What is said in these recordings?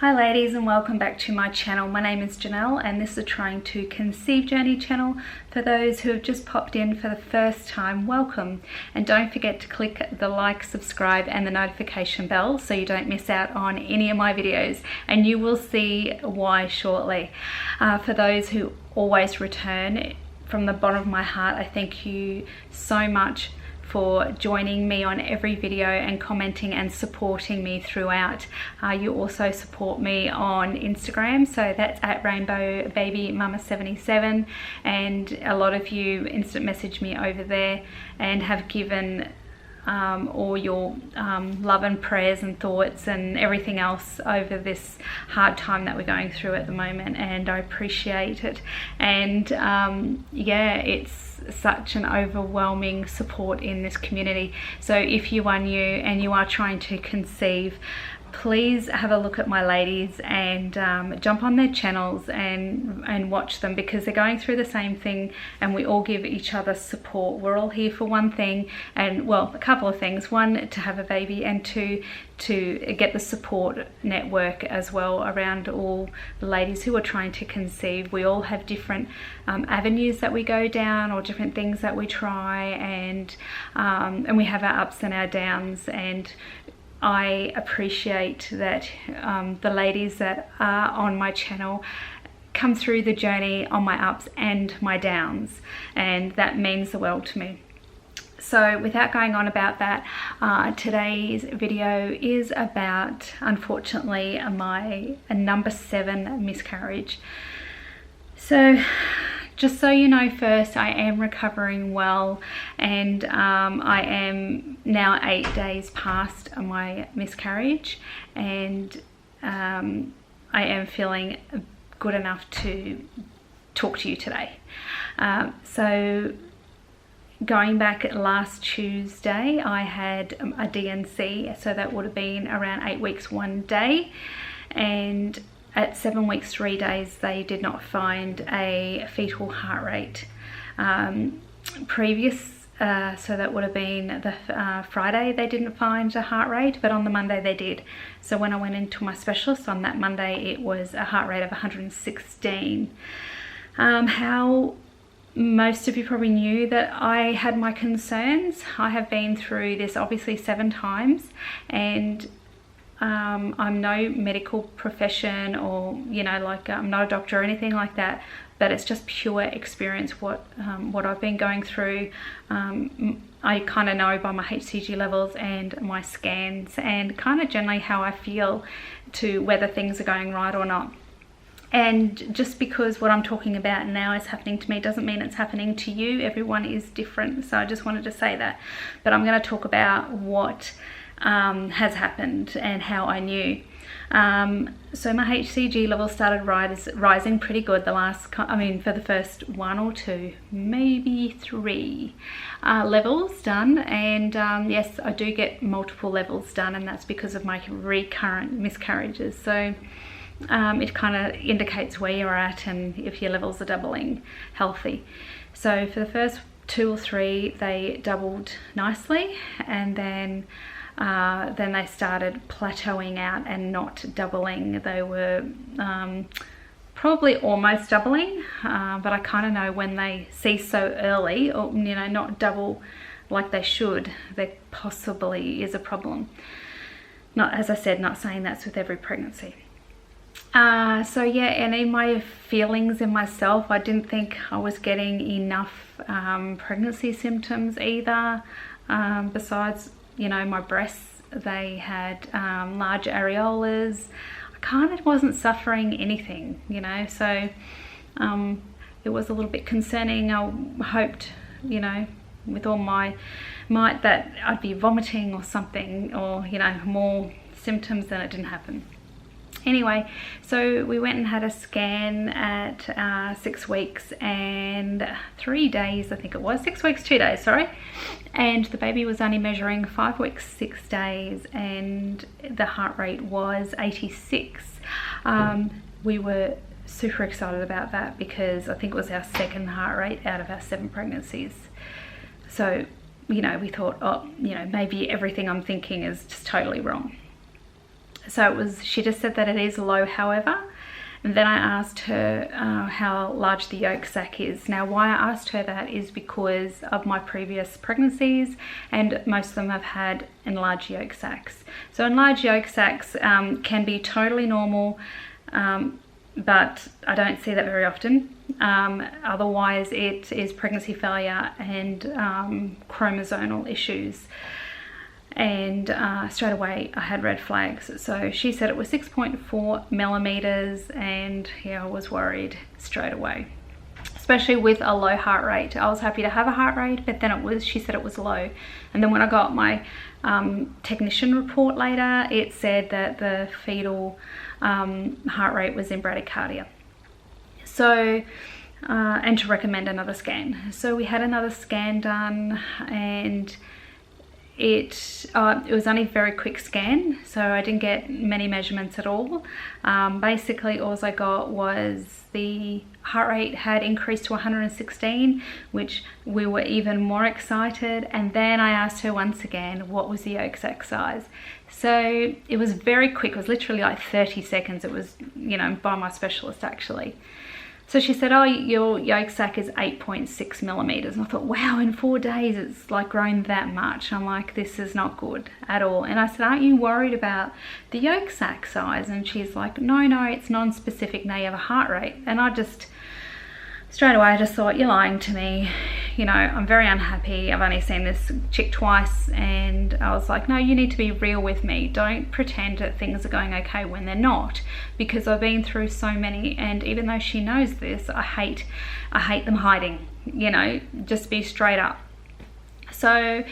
Hi ladies, and welcome back to my channel. My name is Janelle and this is a Trying to Conceive Journey channel. For those who have just popped in for the first time, welcome, and don't forget to click the like, subscribe and the notification bell so you don't miss out on any of my videos, and you will see why shortly. For those who always return, from the bottom of my heart, I thank you so much for joining me on every video and commenting and supporting me throughout. You also support me on Instagram, so that's at Rainbow Baby Mama 77, and a lot of you instant message me over there and have given all your love and prayers and thoughts and everything else over this hard time that we're going through at the moment, and I appreciate it. And yeah, it's such an overwhelming support in this community. So if you are new and you are trying to conceive, please have a look at my ladies and jump on their channels and watch them, because they're going through the same thing and we all give each other support. We're all here for one thing, and well, a couple of things. One, to have a baby, and two, to get the support network as well around all the ladies who are trying to conceive. We all have different avenues that we go down, or different things that we try, and we have our ups and our downs, and I appreciate that the ladies that are on my channel come through the journey on my ups and my downs, and that means the world to me. So without going on about that, today's video is about, unfortunately, my number 7 miscarriage. So just so you know, first, I am recovering well, and I am now 8 days past my miscarriage, and I am feeling good enough to talk to you today. So going back last Tuesday, I had a DNC, so that would have been around 8 weeks 1 day, and at 7 weeks 3 days they did not find a fetal heart rate. So that would have been the Friday they didn't find a heart rate, but on the Monday they did. So when I went into my specialist on that Monday, it was a heart rate of 116. How most of you probably knew that I had my concerns. I have been through this obviously 7 times, and I'm no medical profession, or like I'm not a doctor or anything like that, but it's just pure experience what I've been going through. I kind of know by my HCG levels and my scans, and kind of generally how I feel to whether things are going right or not. And just because what I'm talking about now is happening to me doesn't mean it's happening to you. Everyone is different, so I just wanted to say that. But I'm going to talk about what has happened and how I knew. So my HCG level started rising pretty good for the first 1 or 2, maybe 3 levels done, and yes, I do get multiple levels done, and that's because of my recurrent miscarriages. So it kind of indicates where you're at and if your levels are doubling healthy. So for the first 2 or 3 they doubled nicely, and then they started plateauing out and not doubling. They were probably almost doubling, but I kind of know when they cease so early, or not double like they should, there possibly is a problem. Not, as I said, not saying that's with every pregnancy. So yeah, and in my feelings in myself, I didn't think I was getting enough pregnancy symptoms either. Besides, my breasts, they had large areolas. I kind of wasn't suffering anything, so it was a little bit concerning. I hoped, with all my might, that I'd be vomiting or something, or more symptoms, than it didn't happen. Anyway, so we went and had a scan at 6 weeks and 3 days, I think it was, 6 weeks, 2 days, sorry. And the baby was only measuring 5 weeks, 6 days, and the heart rate was 86. We were super excited about that because I think it was our second heart rate out of our 7 pregnancies. So, you know, we thought, oh, you know, maybe everything I'm thinking is just totally wrong. So she just said that it is low, however. And then I asked her how large the yolk sac is. Now, why I asked her that is because of my previous pregnancies, and most of them have had enlarged yolk sacs. So enlarged yolk sacs can be totally normal, but I don't see that very often. Otherwise, it is pregnancy failure and chromosomal issues. And straight away I had red flags. So she said it was 6.4 millimeters, and yeah, I was worried straight away, especially with a low heart rate. I was happy to have a heart rate, but then she said it was low. And then when I got my technician report later, it said that the fetal heart rate was in bradycardia. So and to recommend another scan. So we had another scan done, and it was only a very quick scan, so I didn't get many measurements at all. Basically all I got was the heart rate had increased to 116, which we were even more excited. And then I asked her once again what was the yolk sac size. So it was very quick. It was literally like 30 seconds. It was, you know, by my specialist actually. So she said, oh, your yolk sac is 8.6 millimeters. And I thought, wow, in 4 days it's like grown that much. I'm like, this is not good at all. And I said, aren't you worried about the yolk sac size? And she's like, no, it's non-specific. Now you have a heart rate. And I just, straight away, I just thought, you're lying to me. You know, I'm very unhappy. I've only seen this chick twice. And I was like, no, you need to be real with me. Don't pretend that things are going okay when they're not. Because I've been through so many, and even though she knows this, I hate them hiding, you know, just be straight up. So,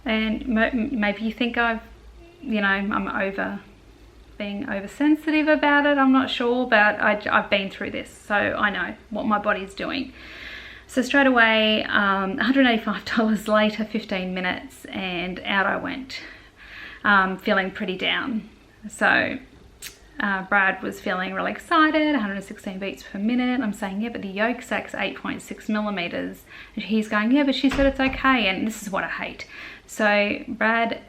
and maybe you think I'm being oversensitive about it, I'm not sure, but I've been through this, so I know what my body's doing. So straight away, $185 later, 15 minutes, and out I went, feeling pretty down. So Brad was feeling really excited, 116 beats per minute. I'm saying, yeah, but the yolk sac's 8.6 millimeters. And he's going, yeah, but she said it's okay. And this is what I hate. So Brad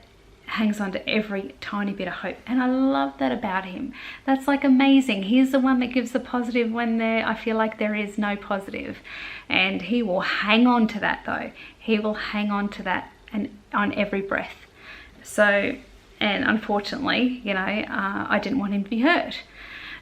hangs on to every tiny bit of hope. And I love that about him. That's like amazing. He's the one that gives the positive when I feel like there is no positive. And he will hang on to that though. He will hang on to that and on every breath. So, and unfortunately, you know, I didn't want him to be hurt.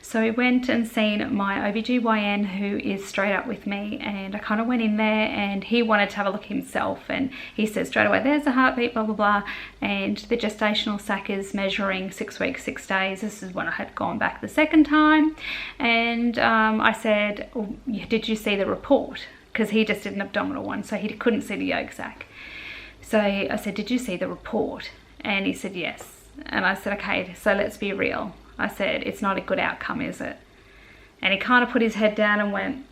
So we went and seen my OBGYN, who is straight up with me, and I kind of went in there and he wanted to have a look himself, and he said straight away, there's a heartbeat, blah, blah, blah, and the gestational sac is measuring 6 weeks, 6 days. This is when I had gone back the second time. And I said, oh, did you see the report? Because he just did an abdominal one, so he couldn't see the yolk sac. So I said, did you see the report? And he said, yes. And I said, okay, so let's be real. I said, it's not a good outcome, is it? And he kind of put his head down and went,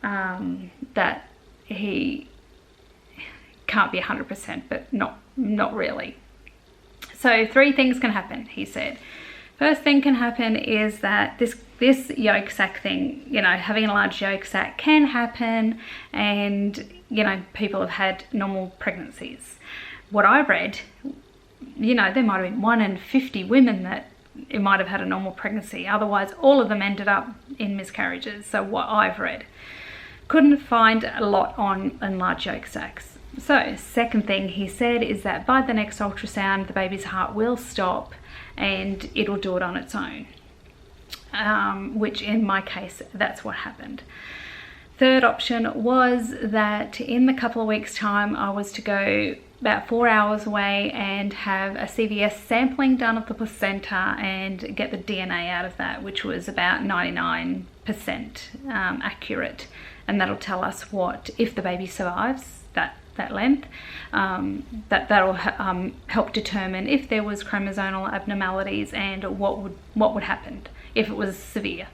that he can't be 100%, but not really. So 3 things can happen, he said. First thing can happen is that this yolk sac thing, you know, having a large yolk sac can happen, and, you know, people have had normal pregnancies. What I read, you know, there might have been 1 in 50 women that it might have had a normal pregnancy. Otherwise, all of them ended up in miscarriages. So what I've read. Couldn't find a lot on enlarged yolk sacs. So second thing he said is that by the next ultrasound, the baby's heart will stop and it'll do it on its own. Which in my case, that's what happened. Third option was that in the couple of weeks' time, I was to go about 4 hours away and have a CVS sampling done of the placenta and get the DNA out of that, which was about 99% accurate. And that'll tell us what, if the baby survives that length, that'll help determine if there was chromosomal abnormalities and what would happen if it was severe.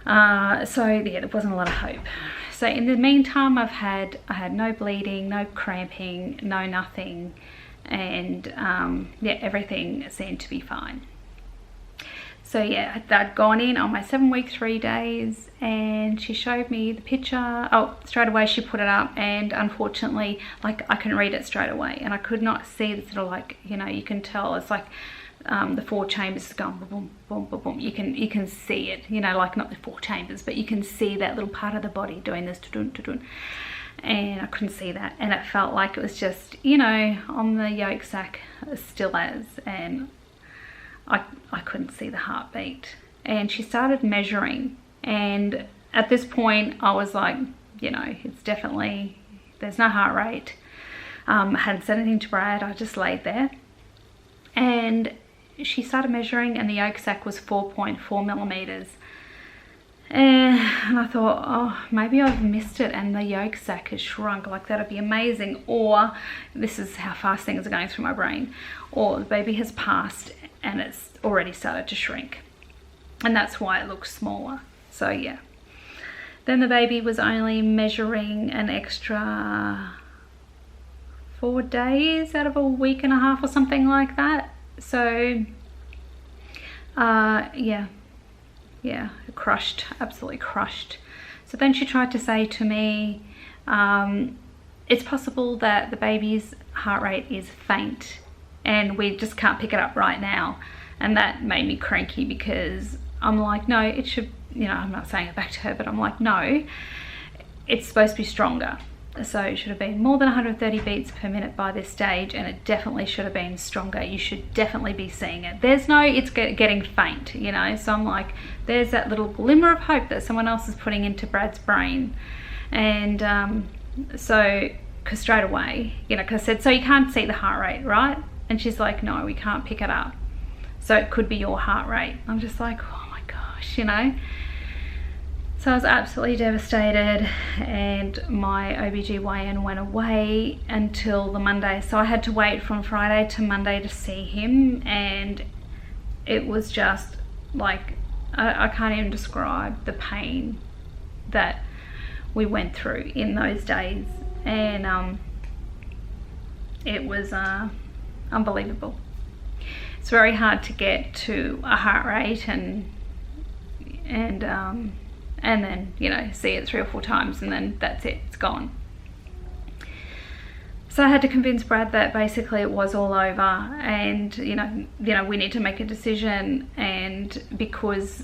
So yeah, there wasn't a lot of hope. So in the meantime, I had no bleeding, no cramping, no nothing, and yeah, everything seemed to be fine. So yeah, I'd gone in on my 7-week 3 days, and she showed me the picture. Oh, straight away she put it up, and unfortunately, like, I can read it straight away, and I could not see the sort of, like, you know, you can tell it's like the 4 chambers is going boom, boom, boom, boom. You can see it, you know, like not the 4 chambers, but you can see that little part of the body doing this, and I couldn't see that, and it felt like it was just, you know, on the yolk sac still as, and I couldn't see the heartbeat. And she started measuring, and at this point I was like, you know, it's definitely, there's no heart rate. I hadn't said anything to Brad, I just laid there, and she started measuring, and the yolk sac was 4.4 millimeters. And I thought, oh, maybe I've missed it and the yolk sac has shrunk, like that'd be amazing. Or this is how fast things are going through my brain. Or the baby has passed and it's already started to shrink. And that's why it looks smaller. So yeah. Then the baby was only measuring an extra 4 days out of a week and a half or something like that. So yeah, crushed, absolutely crushed. So then she tried to say to me, it's possible that the baby's heart rate is faint and we just can't pick it up right now. And that made me cranky, because I'm like, no, it should, you know, I'm not saying it back to her, but I'm like, no, it's supposed to be stronger. So it should have been more than 130 beats per minute by this stage, and it definitely should have been stronger. You should definitely be seeing it. There's no, it's getting faint, you know. So I'm like, there's that little glimmer of hope that someone else is putting into Brad's brain. And so, because straight away, you know, because I said, so you can't see the heart rate, right? And she's like, no, we can't pick it up. So it could be your heart rate. I'm just like, oh my gosh, you know. So I was absolutely devastated, and my OBGYN went away until the Monday. So I had to wait from Friday to Monday to see him, and it was just like, I can't even describe the pain that we went through in those days. And it was unbelievable. It's very hard to get to a heart rate and then, you know, see it 3 or 4 times, and then that's it, it's gone. So I had to convince Brad that basically it was all over, and you know, we need to make a decision. And because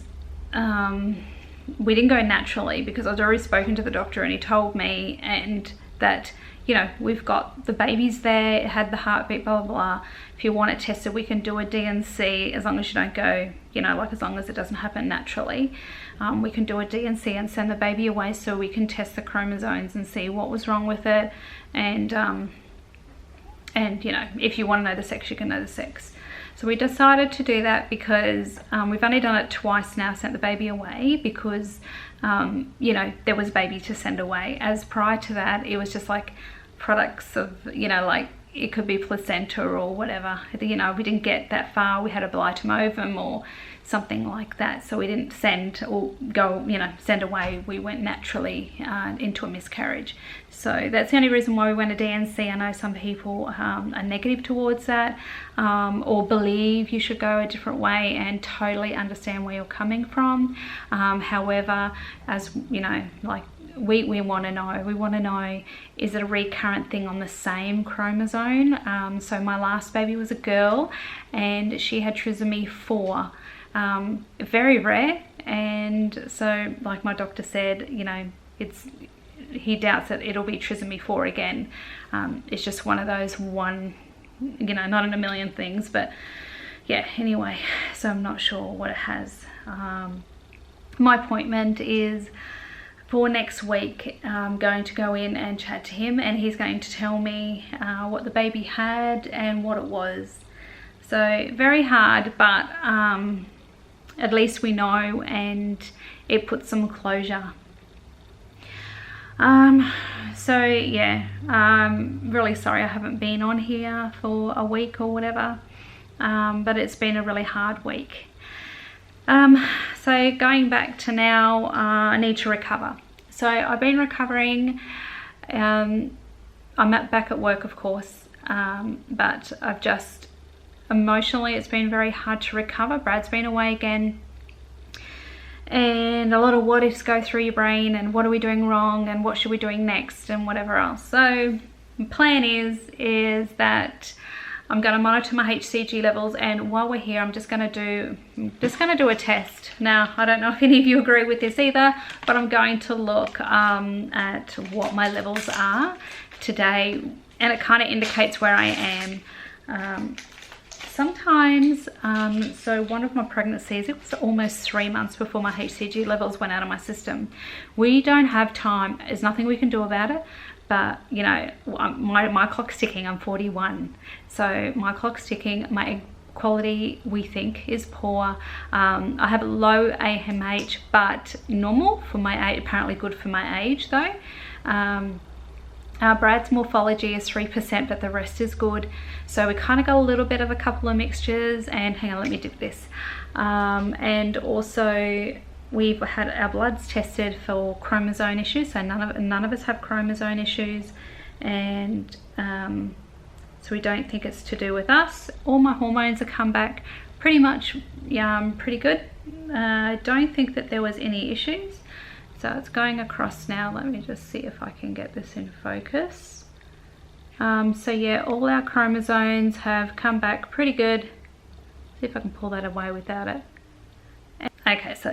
we didn't go naturally, because I'd already spoken to the doctor and he told me, and that, you know, we've got the babies there, it had the heartbeat, blah, blah, blah. If you want it tested, we can do a D&C, as long as you don't go, you know, like as long as it doesn't happen naturally. We can do a D&C and send the baby away so we can test the chromosomes and see what was wrong with it. And you know, if you want to know the sex, you can know the sex. So we decided to do that because we've only done it twice now, sent the baby away, because you know, there was baby to send away. As prior to that, it was just like products of, you know, like it could be placenta or whatever, you know, we didn't get that far. We had a blightum ovum or something like that, so we didn't send or go, you know, send away. We went naturally into a miscarriage. So that's the only reason why we went to D&C. I know some people are negative towards that, or believe you should go a different way, and totally understand where you're coming from. However, as you know, like we want to know, is it a recurrent thing on the same chromosome? So my last baby was a girl, and she had trisomy 4. Very rare, and so like my doctor said, you know, he doubts that it'll be trisomy 4 again. It's just one of those you know, not in a million things, but yeah, anyway, so I'm not sure what it has. My appointment is for next week. I'm going to go in and chat to him, and he's going to tell me what the baby had and what it was. So very hard, but at least we know, and it puts some closure. So yeah, I'm really sorry I haven't been on here for a week or whatever, but it's been a really hard week. So going back to now, I need to recover. So I've been recovering. I'm back at work, of course, but I've just emotionally it's been very hard to recover. Brad's been away again, and a lot of what ifs go through your brain, and what are we doing wrong, and what should we be doing next, and whatever else. So the plan is that I'm going to monitor my HCG levels, and while we're here I'm just going to do a test. Now I don't know if any of you agree with this either, but I'm going to look at what my levels are today, and it kind of indicates where I am. Sometimes, so one of my pregnancies, it was almost 3 months before my HCG levels went out of my system. We don't have time, there's nothing we can do about it, but you know, my clock's ticking. I'm 41, so my clock's ticking. My egg quality, we think, is poor. I have a low AMH, but normal for my age, apparently good for my age though. Brad's morphology is 3%, but the rest is good. So we kind of got a little bit of a couple of mixtures, and hang on, let me dip this. And also we've had our bloods tested for chromosome issues, so none of us have chromosome issues, and so we don't think it's to do with us. All my hormones have come back pretty much, pretty good. I don't think that there was any issues. So it's going across now. Let me just see if I can get this in focus. So yeah, all our chromosomes have come back pretty good. See if I can pull that away without it. Okay, so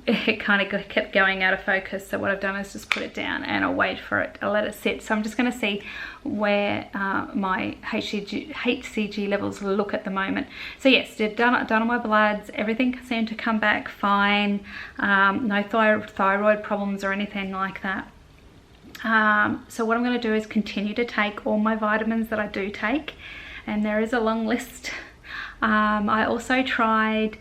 it kind of kept going out of focus. So what I've done is just put it down, and I'll wait for it. I'll let it sit. So I'm just going to see where my HCG levels look at the moment. So yes, done all my bloods. Everything seemed to come back fine. No thyroid problems or anything like that. So what I'm going to do is continue to take all my vitamins that I do take, and there is a long list. I also tried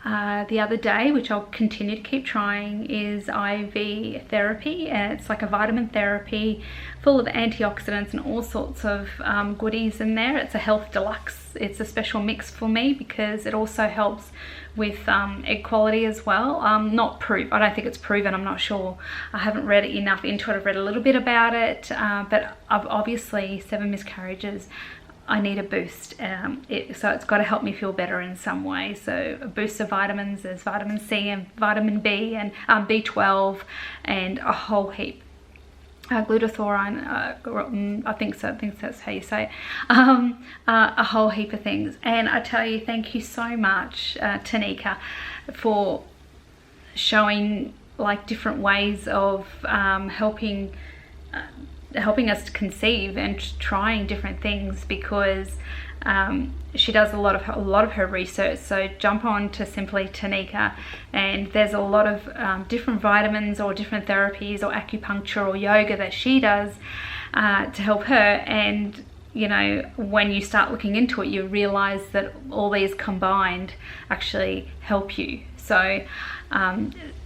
the other day, which I'll continue to keep trying, is IV therapy, and it's like a vitamin therapy full of antioxidants and all sorts of goodies in there. It's a health deluxe. It's a special mix for me because it also helps with egg quality as well. I don't think it's proven, I'm not sure. I haven't read enough into it. I've read a little bit about it, but I've obviously 7 miscarriages. I need a boost, so it's got to help me feel better in some way. So a boost of vitamins, there's vitamin C and vitamin B and B12 and a whole heap. Glutathione, I think that's how you say it. A whole heap of things. And I tell you, thank you so much, Tanika, for showing like different ways of helping us to conceive and trying different things, because she does a lot of her research. So jump on to Simply Tanika, and there's a lot of different vitamins or different therapies or acupuncture or yoga that she does to help her. And you know, when you start looking into it, you realize that all these combined actually help you. So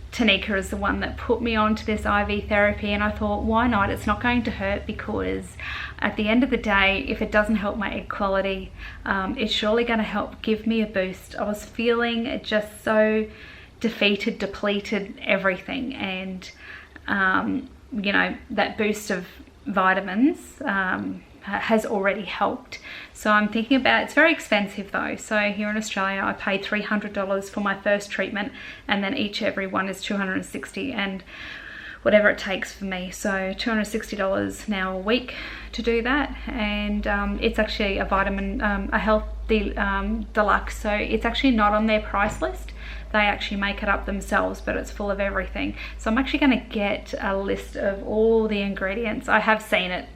Tanika is the one that put me onto this IV therapy, and I thought, why not? It's not going to hurt, because at the end of the day, if it doesn't help my egg quality, it's surely going to help give me a boost. I was feeling just so defeated, depleted, everything, and you know, that boost of vitamins has already helped. So I'm thinking about, it's very expensive though. So here in Australia I paid $300 for my first treatment, and then every one is $260, and whatever it takes for me. So $260 now a week to do that, and it's actually a vitamin, a health deluxe, so it's actually not on their price list. They actually make it up themselves, but it's full of everything. So I'm actually going to get a list of all the ingredients. I have seen it.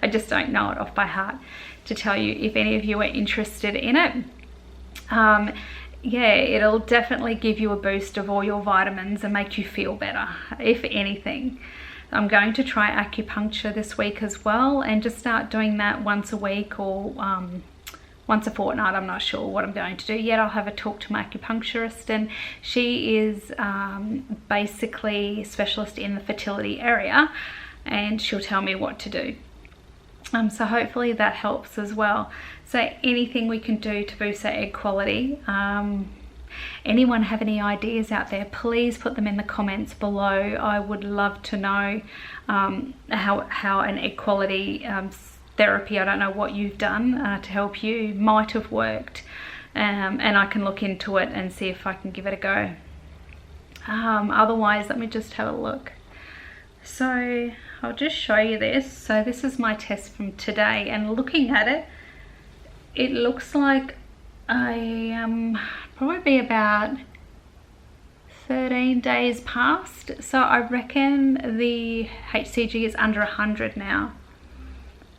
I just don't know it off by heart to tell you if any of you are interested in it. Yeah, it'll definitely give you a boost of all your vitamins and make you feel better, if anything. I'm going to try acupuncture this week as well, and just start doing that once a week or once a fortnight. I'm not sure what I'm going to do yet. I'll have a talk to my acupuncturist, and she is basically a specialist in the fertility area, and she'll tell me what to do. So hopefully that helps as well. So anything we can do to boost our egg quality. Anyone have any ideas out there, please put them in the comments below. I would love to know how an egg quality therapy, I don't know what you've done to help you, might have worked, and I can look into it and see if I can give it a go. Otherwise, let me just have a look. So I'll just show you this. So this is my test from today, and looking at it, it looks like I probably about 13 days past. So I reckon the HCG is under 100 now.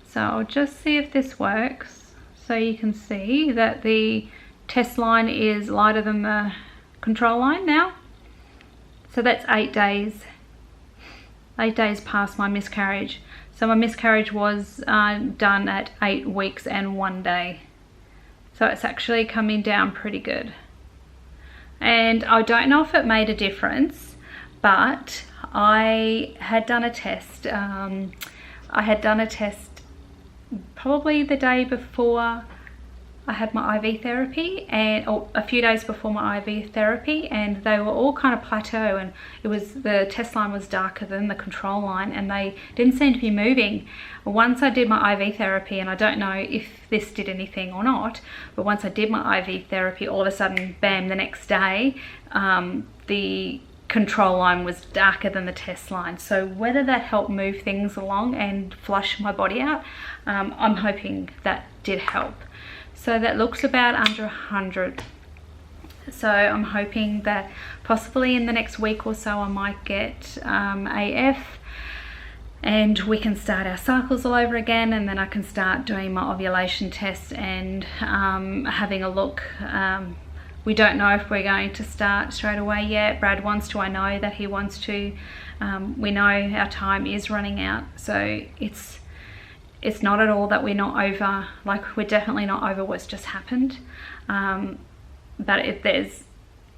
So I'll just see if this works. So you can see that the test line is lighter than the control line now. So that's 8 days. 8 days past my miscarriage. So my miscarriage was done at 8 weeks and 1 day. So it's actually coming down pretty good. And I don't know if it made a difference, but I had done a test. I had done a test probably the day before I had my IV therapy, or a few days before my IV therapy, and they were all kind of plateau, and the test line was darker than the control line, and they didn't seem to be moving. Once I did my IV therapy, and I don't know if this did anything or not, but once I did my IV therapy, all of a sudden, bam, the next day, the control line was darker than the test line. So whether that helped move things along and flush my body out, I'm hoping that did help. So that looks about under 100. So I'm hoping that possibly in the next week or so I might get AF, and we can start our cycles all over again, and then I can start doing my ovulation test and having a look. We don't know if we're going to start straight away yet. Brad wants to, I know that he wants to. We know our time is running out, so it's not at all that we're not over, like we're definitely not over what's just happened. But if there's,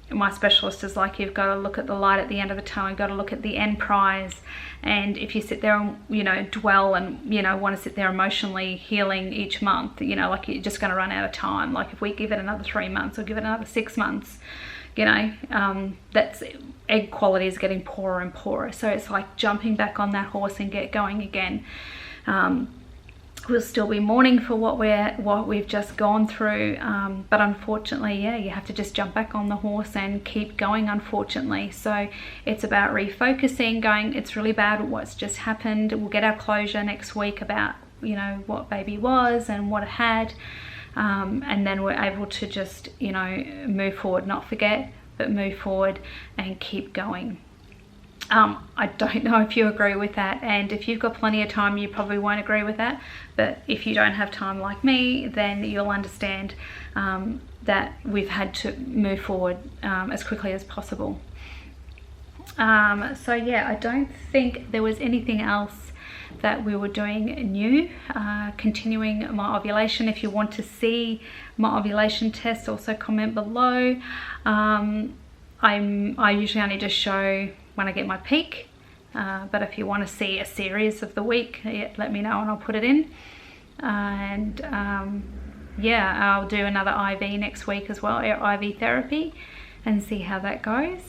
my specialist is like, you've got to look at the light at the end of the tunnel, you've got to look at the end prize. And if you sit there and, you know, dwell and, you know, want to sit there emotionally healing each month, you know, like you're just going to run out of time. Like if we give it another 3 months or give it another 6 months, you know, that's, egg quality is getting poorer and poorer. So it's like jumping back on that horse and get going again. We'll still be mourning for what we've just gone through, but unfortunately, yeah, you have to just jump back on the horse and keep going, unfortunately. So it's about refocusing, going, it's really bad what's just happened. We'll get our closure next week about, you know, what baby was and what it had, and then we're able to just, you know, move forward, not forget, but move forward and keep going. I don't know if you agree with that, and if you've got plenty of time, you probably won't agree with that, but if you don't have time like me, then you'll understand that we've had to move forward as quickly as possible. So yeah, I don't think there was anything else that we were doing new. Continuing my ovulation. If you want to see my ovulation test, also comment below. I usually only just show when I get my peak, but if you want to see a series of the week, let me know and I'll put it in. And yeah, I'll do another IV next week as well, IV therapy, and see how that goes.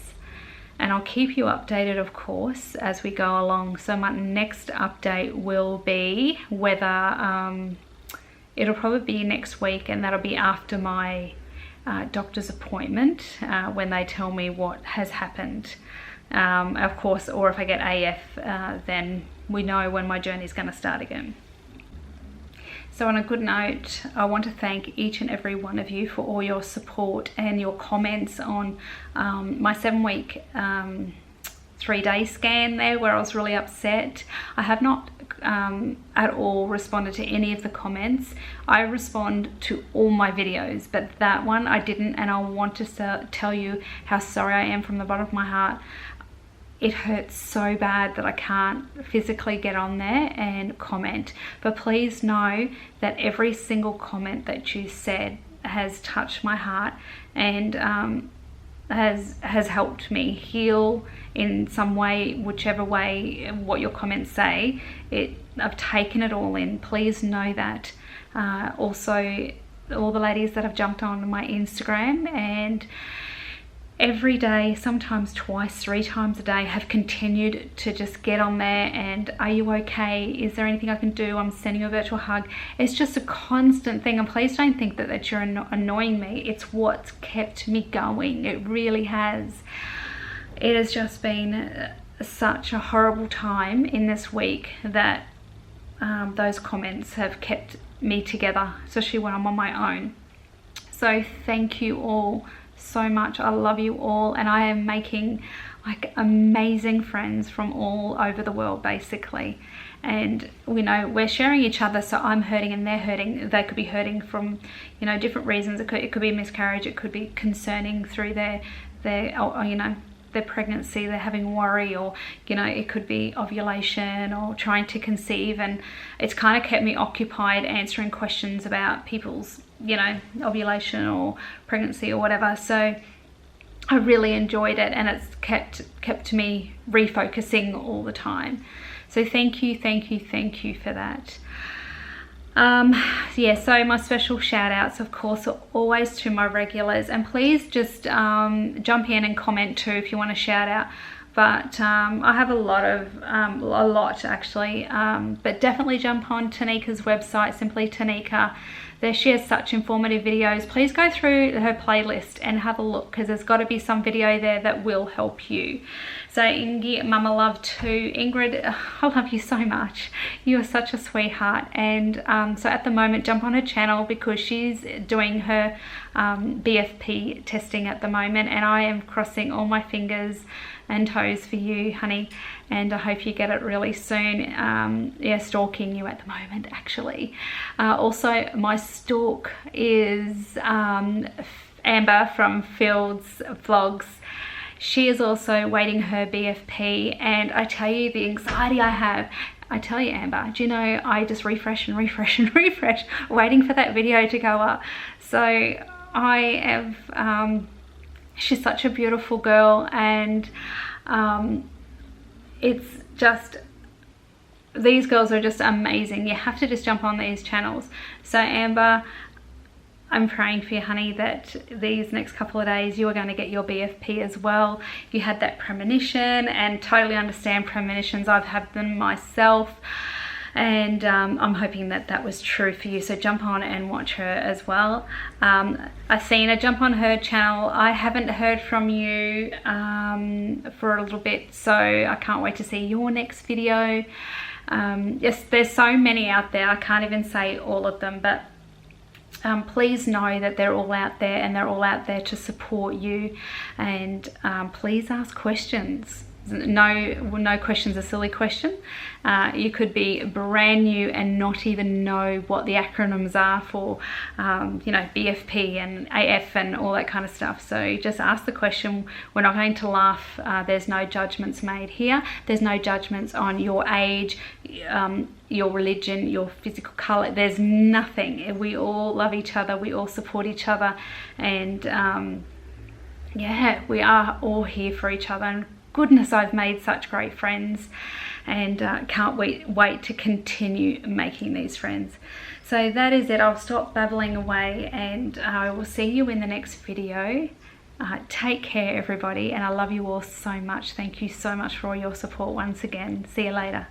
And I'll keep you updated, of course, as we go along. So my next update will be whether it'll probably be next week, and that'll be after my doctor's appointment, when they tell me what has happened. Of course, or if I get AF, then we know when my journey is going to start again. So on a good note, I want to thank each and every one of you for all your support and your comments on my 7-week 3-day scan there, where I was really upset. I have not at all responded to any of the comments. I respond to all my videos, but that one I didn't, and I want to tell you how sorry I am from the bottom of my heart. It hurts so bad that I can't physically get on there and comment, but please know that every single comment that you said has touched my heart and has helped me heal in some way, whichever way what your comments say. I've taken it all in. Please know that. Also, all the ladies that have jumped on my Instagram and every day, sometimes twice, 3 times a day, have continued to just get on there and, are you okay? Is there anything I can do? I'm sending you a virtual hug. It's just a constant thing, and please don't think that you're annoying me. It's what's kept me going. It really has. It has just been such a horrible time in this week that those comments have kept me together, especially when I'm on my own. So thank you all so much. I love you all, and I am making like amazing friends from all over the world basically, and we know we're sharing each other. So I'm hurting and they're hurting. They could be hurting from, you know, different reasons. It could be a miscarriage, it could be concerning through their you know, their pregnancy, they're having worry, or, you know, it could be ovulation or trying to conceive, and it's kind of kept me occupied answering questions about people's, you know, ovulation or pregnancy or whatever. So I really enjoyed it, and it's kept me refocusing all the time. So thank you for that. Yeah, so my special shout outs, of course, are always to my regulars, and please just jump in and comment too if you want to shout out. But I have a lot actually, but definitely jump on Tanika's website, Simply Tanika. There she has such informative videos. Please go through her playlist and have a look, because there's got to be some video there that will help you. So Ingy, Mama Love too. Ingrid, I love you so much. You are such a sweetheart. And so at the moment, jump on her channel, because she's doing her BFP testing at the moment, and I am crossing all my fingers and toes for you, honey, and I hope you get it really soon. Yeah, stalking you at the moment actually. Also, my stalk is Amber from Fields Vlogs. She is also waiting her BFP, and I tell you the anxiety I have. I tell you, Amber, do you know, I just refresh and refresh and refresh waiting for that video to go up. So I have she's such a beautiful girl, and it's just, these girls are just amazing. You have to just jump on these channels. So Amber, I'm praying for you, honey, that these next couple of days you are going to get your BFP as well. You had that premonition, and totally understand premonitions. I've had them myself, and I'm hoping that that was true for you. So jump on and watch her as well. Athena, jump on her channel. I haven't heard from you for a little bit, so I can't wait to see your next video. Yes, there's so many out there, I can't even say all of them, but please know that they're all out there, and they're all out there to support you. And please ask questions. No question's a silly question. You could be brand new and not even know what the acronyms are for, you know, BFP and AF and all that kind of stuff. So just ask the question. We're not going to laugh. There's no judgments made here. There's no judgments on your age, your religion, your physical color. There's nothing. We all love each other. We all support each other, and yeah, we are all here for each other. And goodness, I've made such great friends, and can't wait to continue making these friends. So that is it. I'll stop babbling away, and I will see you in the next video. Take care, everybody, and I love you all so much. Thank you so much for all your support once again. See you later.